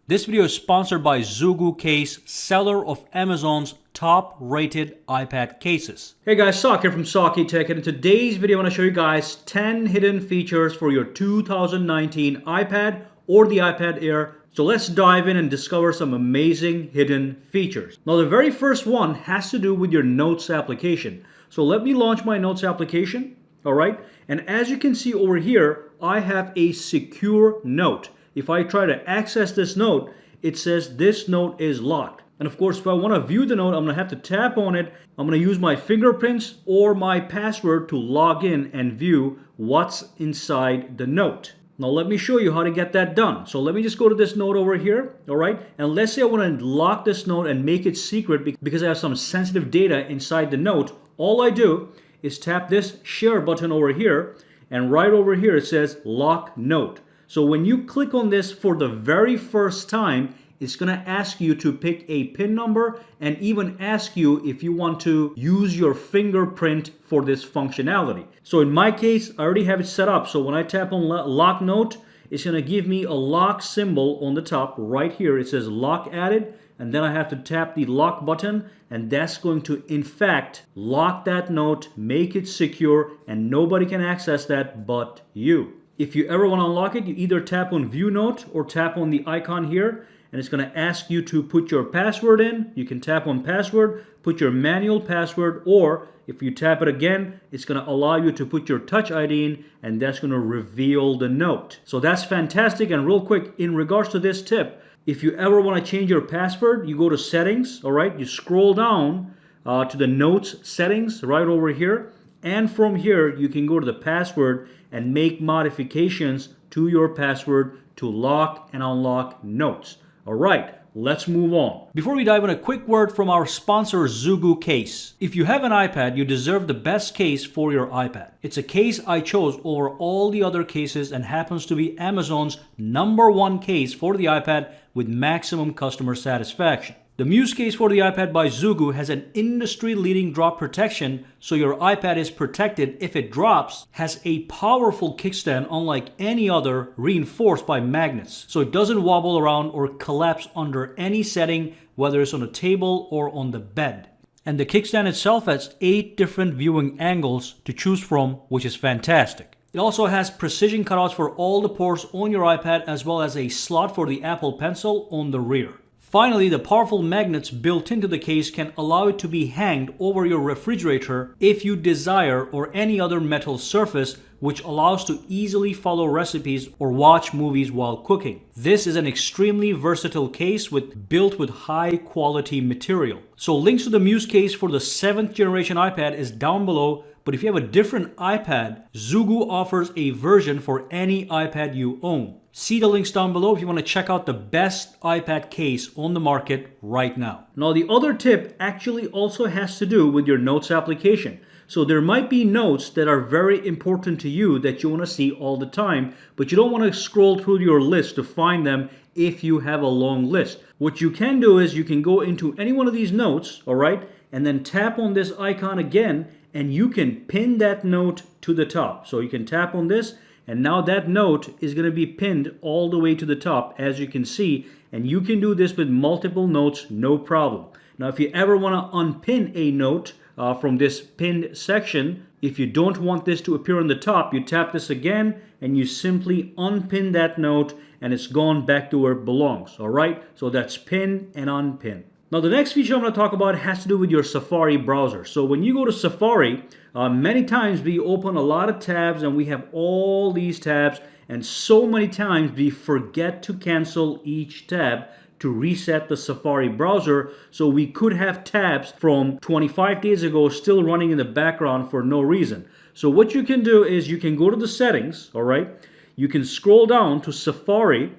This video is sponsored by Zugu Case, seller of Amazon's top-rated iPad cases. Hey guys, Sak here from SAKITECH, and in today's video I want to show you guys 10 hidden features for your 2019 iPad or the iPad Air. So let's dive in and discover some amazing hidden features. Now the very first one has to do with your Notes application. So let me launch my Notes application, alright? And as you can see over here, I have a secure note. If I try to access this note, it says this note is locked. And of course, if I want to view the note, I'm going to have to tap on it. I'm going to use my fingerprints or my password to log in and view what's inside the note. Now let me show you how to get that done. So let me just go to this note over here, all right? And let's say I want to lock this note and make it secret because I have some sensitive data inside the note. All I do is tap this share button over here, and right over here it says lock note. So when you click on this for the very first time, it's going to ask you to pick a PIN number and even ask you if you want to use your fingerprint for this functionality. So in my case, I already have it set up. So when I tap on lock note, it's going to give me a lock symbol on the top right here. It says lock added, and then I have to tap the lock button, and that's going to in fact lock that note, make it secure, and nobody can access that but you. If you ever want to unlock it, you either tap on view note or tap on the icon here, and it's going to ask you to put your password in. You can tap on password, put your manual password, or if you tap it again, it's going to allow you to put your Touch ID in, and that's going to reveal the note. So that's fantastic. And real quick, in regards to this tip, if you ever want to change your password, you go to settings, all right? You scroll down to the notes settings right over here. And from here, you can go to the password and make modifications to your password to lock and unlock notes. All right, let's move on. Before we dive in, a quick word from our sponsor, Zugu Case. If you have an iPad, you deserve the best case for your iPad. It's a case I chose over all the other cases and happens to be Amazon's #1 case for the iPad with maximum customer satisfaction. The Muse case for the iPad by Zugu has an industry-leading drop protection, so your iPad is protected if it drops, has a powerful kickstand unlike any other, reinforced by magnets, so it doesn't wobble around or collapse under any setting, whether it's on a table or on the bed. And the kickstand itself has 8 different viewing angles to choose from, which is fantastic. It also has precision cutouts for all the ports on your iPad, as well as a slot for the Apple Pencil on the rear. Finally, the powerful magnets built into the case can allow it to be hanged over your refrigerator if you desire, or any other metal surface, which allows to easily follow recipes or watch movies while cooking. This is an extremely versatile case built with high quality material. So links to the Muse case for the 7th generation iPad is down below, but if you have a different iPad, Zugu offers a version for any iPad you own. See the links down below if you want to check out the best iPad case on the market right now. Now the other tip actually also has to do with your Notes application. So there might be notes that are very important to you that you want to see all the time, but you don't want to scroll through your list to find them if you have a long list. What you can do is you can go into any one of these notes, all right, and then tap on this icon again, and you can pin that note to the top. So you can tap on this, and now that note is going to be pinned all the way to the top, as you can see, and you can do this with multiple notes, no problem. Now if you ever want to unpin a note from this pinned section, if you don't want this to appear on the top, you tap this again and you simply unpin that note, and it's gone back to where it belongs. All right, so that's pin and unpin. Now the next feature I'm going to talk about has to do with your Safari browser. So when you go to Safari, many times we open a lot of tabs and we have all these tabs, and so many times we forget to cancel each tab to reset the Safari browser. So we could have tabs from 25 days ago still running in the background for no reason. So what you can do is you can go to the settings, all right? You can scroll down to Safari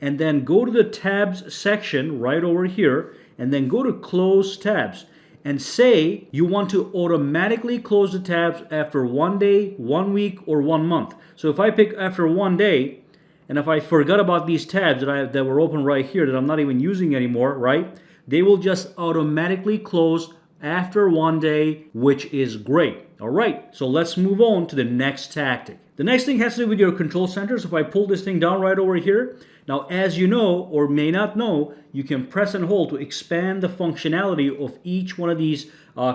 and then go to the tabs section right over here, and then go to close tabs and say you want to automatically close the tabs after 1 day, 1 week, or 1 month. So if I pick after 1 day, and if I forgot about these tabs that were open right here that I'm not even using anymore, right? They will just automatically close after 1 day, which is great. All right, so let's move on to the next tactic. The next thing has to do with your control center. So if I pull this thing down right over here, Now, as you know or may not know, you can press and hold to expand the functionality of each one of these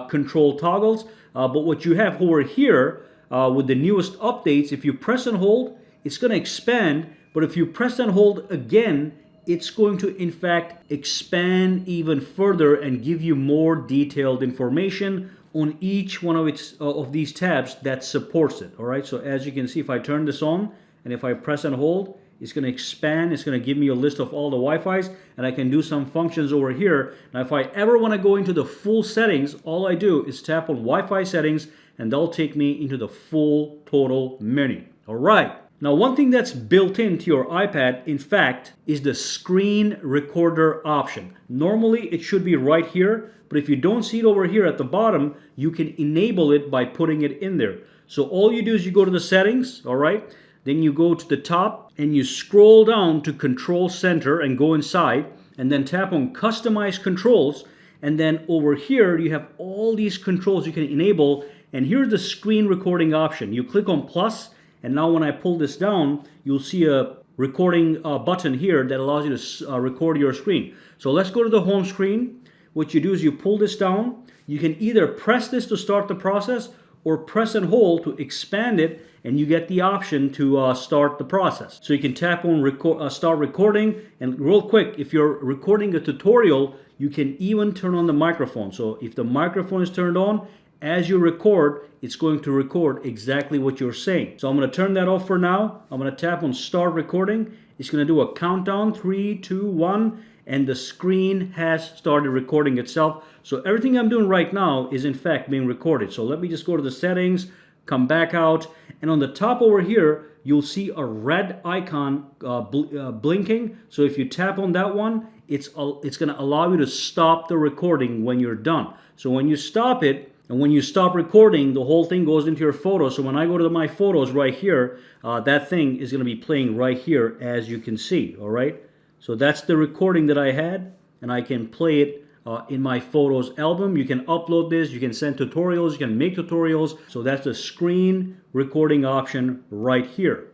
control toggles. But what you have over here with the newest updates, if you press and hold, it's going to expand. But if you press and hold again, it's going to in fact expand even further and give you more detailed information on each one of these tabs that supports it. All right, so as you can see, if I turn this on and if I press and hold, it's going to expand. It's going to give me a list of all the Wi-Fi's, and I can do some functions over here. Now, if I ever want to go into the full settings, all I do is tap on Wi-Fi settings, and they'll take me into the full total menu. All right. Now, one thing that's built into your iPad, in fact, is the screen recorder option. Normally, it should be right here, but if you don't see it over here at the bottom, you can enable it by putting it in there. So all you do is you go to the settings, all right? Then you go to the top and you scroll down to Control Center and go inside, and then tap on Customize Controls. And then over here, you have all these controls you can enable. And here's the screen recording option. You click on plus, and now when I pull this down, you'll see a recording button here that allows you to record your screen. So let's go to the home screen. What you do is you pull this down. You can either press this to start the process or press and hold to expand it, and you get the option to start the process. So you can tap on start recording, and real quick, if you're recording a tutorial, you can even turn on the microphone. So if the microphone is turned on, as you record, it's going to record exactly what you're saying. So I'm going to turn that off for now. I'm going to tap on start recording. It's going to do a countdown, 3, 2, 1, and the screen has started recording itself. So everything I'm doing right now is in fact being recorded. So let me just go to the settings, come back out, and on the top over here, you'll see a red icon blinking. So if you tap on that one, it's going to allow you to stop the recording when you're done. So when you stop it, and when you stop recording, the whole thing goes into your photos. So when I go to my photos right here, that thing is going to be playing right here, as you can see, all right? So that's the recording that I had, and I can play it in my photos album. You can upload this, you can send tutorials, you can make tutorials. So that's the screen recording option right here.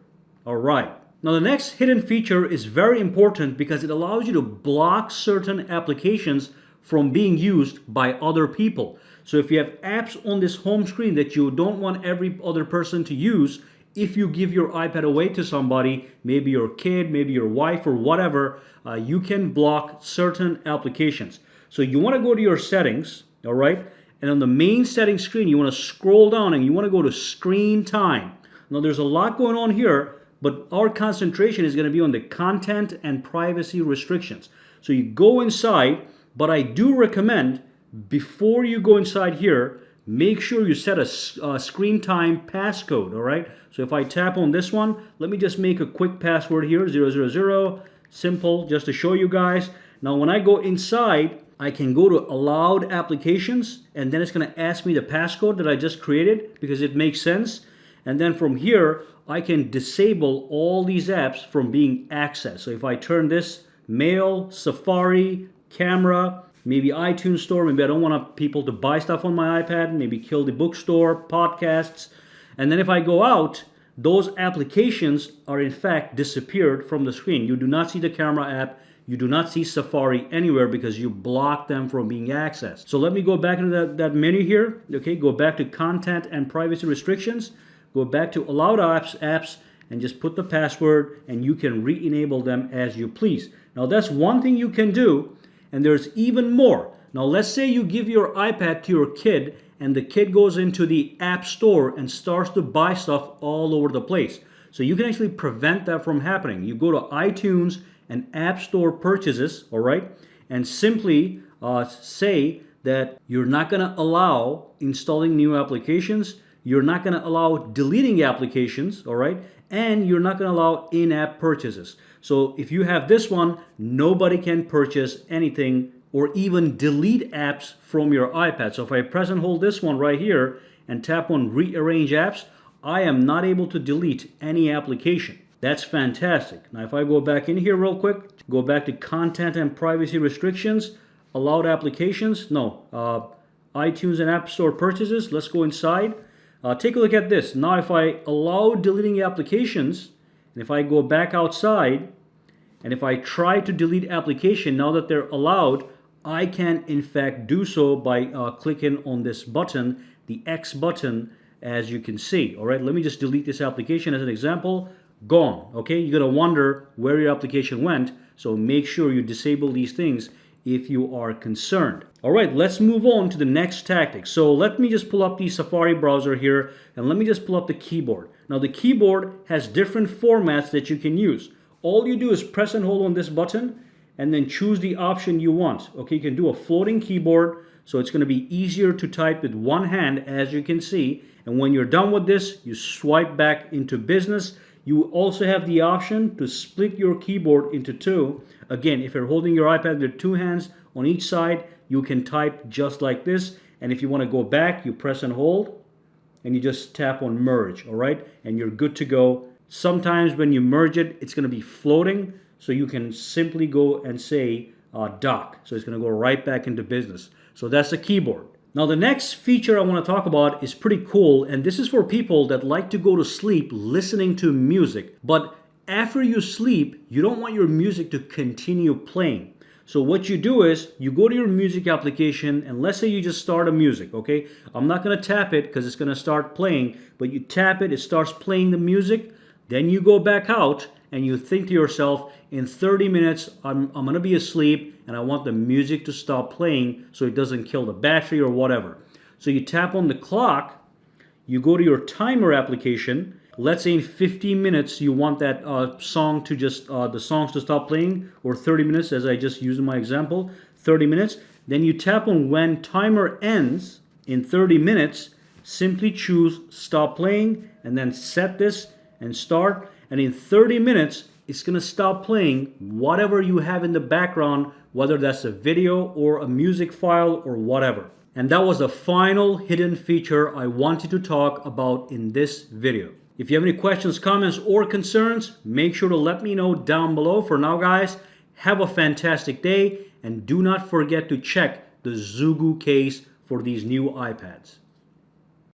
All right. Now the next hidden feature is very important because it allows you to block certain applications from being used by other people. So if you have apps on this home screen that you don't want every other person to use, if you give your iPad away to somebody, maybe your kid, maybe your wife or whatever, you can block certain applications. So you want to go to your settings, all right? And on the main settings screen, you want to scroll down and you want to go to screen time. Now there's a lot going on here, but our concentration is going to be on the content and privacy restrictions. So you go inside, but I do recommend before you go inside here, make sure you set a screen time passcode, all right? So if I tap on this one, let me just make a quick password here, 000, simple, just to show you guys. Now when I go inside, I can go to allowed applications, and then it's going to ask me the passcode that I just created because it makes sense. And then from here, I can disable all these apps from being accessed. So if I turn this, Mail, Safari, Camera, maybe iTunes Store, maybe I don't want people to buy stuff on my iPad, maybe kill the bookstore, podcasts. And then if I go out, those applications are in fact disappeared from the screen. You do not see the camera app. You do not see Safari anywhere because you blocked them from being accessed. So let me go back into that menu here. Okay, go back to content and privacy restrictions. Go back to allowed apps and just put the password, and you can re-enable them as you please. Now that's one thing you can do. And there's even more. Now let's say you give your iPad to your kid and the kid goes into the App Store and starts to buy stuff all over the place. So you can actually prevent that from happening. You go to iTunes and App Store purchases, all right, and simply say that you're not going to allow installing new applications, you're not going to allow deleting applications, all right, and you're not going to allow in-app purchases. So if you have this one, nobody can purchase anything or even delete apps from your iPad. So if I press and hold this one right here and tap on rearrange apps, I am not able to delete any application. That's fantastic. Now if I go back in here real quick, go back to content and privacy restrictions, allowed applications, iTunes and App Store purchases, let's go inside. Take a look at this. Now if I allow deleting applications, and if I go back outside And if I try to delete application, now that they're allowed, I can in fact do so by clicking on this button, the X button, as you can see. All right, let me just delete this application as an example. Gone. Okay, you're gonna wonder where your application went, so make sure you disable these things if you are concerned. All right, let's move on to the next tactic. So let me just pull up the Safari browser here, and let me just pull up the keyboard. Now the keyboard has different formats that you can use. All you do is press and hold on this button and then choose the option you want. Okay, you can do a floating keyboard, so it's going to be easier to type with one hand, as you can see. And when you're done with this, you swipe back into business. You also have the option to split your keyboard into two. Again, if you're holding your iPad with two hands on each side, you can type just like this. And if you want to go back, you press and hold, and you just tap on merge, all right? And you're good to go. Sometimes when you merge it, it's going to be floating, so you can simply go and say dock. So it's going to go right back into business. So that's the keyboard. Now the next feature I want to talk about is pretty cool, and this is for people that like to go to sleep listening to music. But after you sleep, you don't want your music to continue playing. So what you do is you go to your music application, and let's say you just start a music, okay? I'm not going to tap it because it's going to start playing, but you tap it, it starts playing the music. Then you go back out and you think to yourself, in 30 minutes, I'm going to be asleep and I want the music to stop playing so it doesn't kill the battery or whatever. So you tap on the clock, you go to your timer application. Let's say in 15 minutes you want that song to just, the songs to stop playing, or 30 minutes as I just used in my example, 30 minutes. Then you tap on when timer ends in 30 minutes, simply choose stop playing and then set this and start, and in 30 minutes it's going to stop playing whatever you have in the background, whether that's a video or a music file or whatever. And that was the final hidden feature I wanted to talk about in this video. If you have any questions, comments, or concerns, make sure to let me know down below. For now, guys, have a fantastic day, and do not forget to check the Zugu case for these new iPads.